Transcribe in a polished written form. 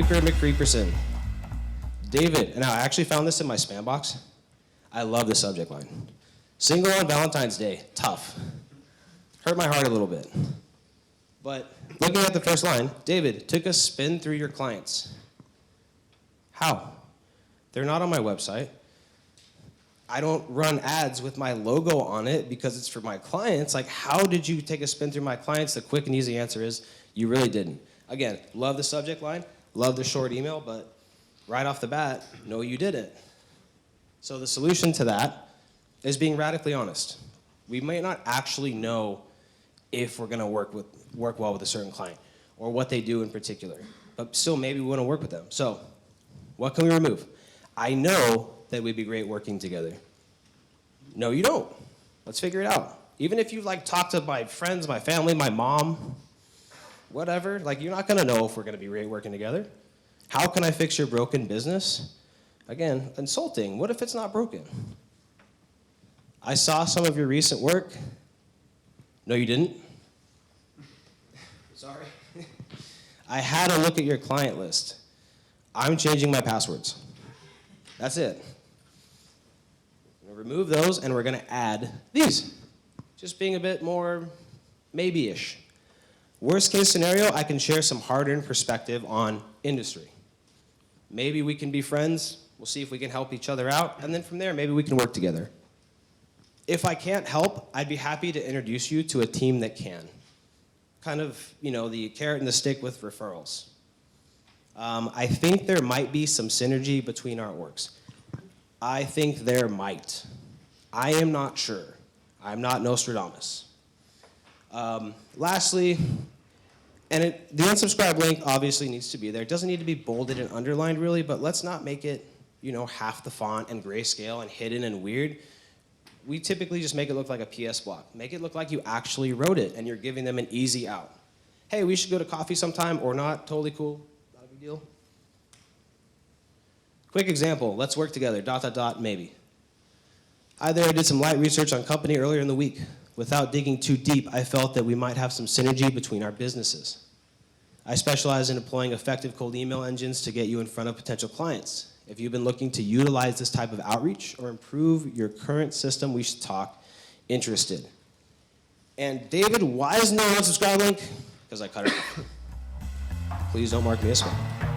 McCreeperson. David, and I actually found this in my spam box. I love the subject line. Single on Valentine's Day, tough. Hurt my heart a little bit. But looking at the first line, David, took a spin through your clients. How? They're not on my website. I don't run ads with my logo on it because it's for my clients. Like, how did you take a spin through my clients? The quick and easy answer is you really didn't. Again, love the subject line, love the short email, but right off the bat, no, you didn't. So the solution to that is being radically honest. We might not actually know if we're gonna work well with a certain client or what they do in particular, but still maybe we wanna work with them. So what can we remove? I know that we'd be great working together. No, you don't. Let's figure it out. Even if you like talk to my friends, my family, my mom, whatever, like you're not gonna know if we're gonna be great working together. How can I fix your broken business? Again, insulting. What if it's not broken? I saw some of your recent work. No, you didn't. Sorry. I had a look at your client list. I'm changing my passwords. That's it. I'm gonna remove those and we're gonna add these. Just being a bit more maybe-ish. Worst case scenario, I can share some hard-earned perspective on industry. Maybe we can be friends. We'll see if we can help each other out. And then from there, maybe we can work together. If I can't help, I'd be happy to introduce you to a team that can. Kind of, you know, the carrot and the stick with referrals. I think there might be some synergy between artworks. I think there might. I am not sure. I'm not Nostradamus. Lastly, and the unsubscribe link obviously needs to be there. It doesn't need to be bolded and underlined really, but let's not make it, you know, half the font and grayscale and hidden and weird. We typically just make it look like a PS block. Make it look like you actually wrote it and you're giving them an easy out. Hey, we should go to coffee sometime or not, totally cool, not a big deal. Quick example, let's work together, ... maybe. I did some light research on company earlier in the week. Without digging too deep, I felt that we might have some synergy between our businesses. I specialize in deploying effective cold email engines to get you in front of potential clients. If you've been looking to utilize this type of outreach or improve your current system, we should talk. Interested. And David, why isn't there an unsubscribe link? Because I cut it off. Please don't mark me a spam.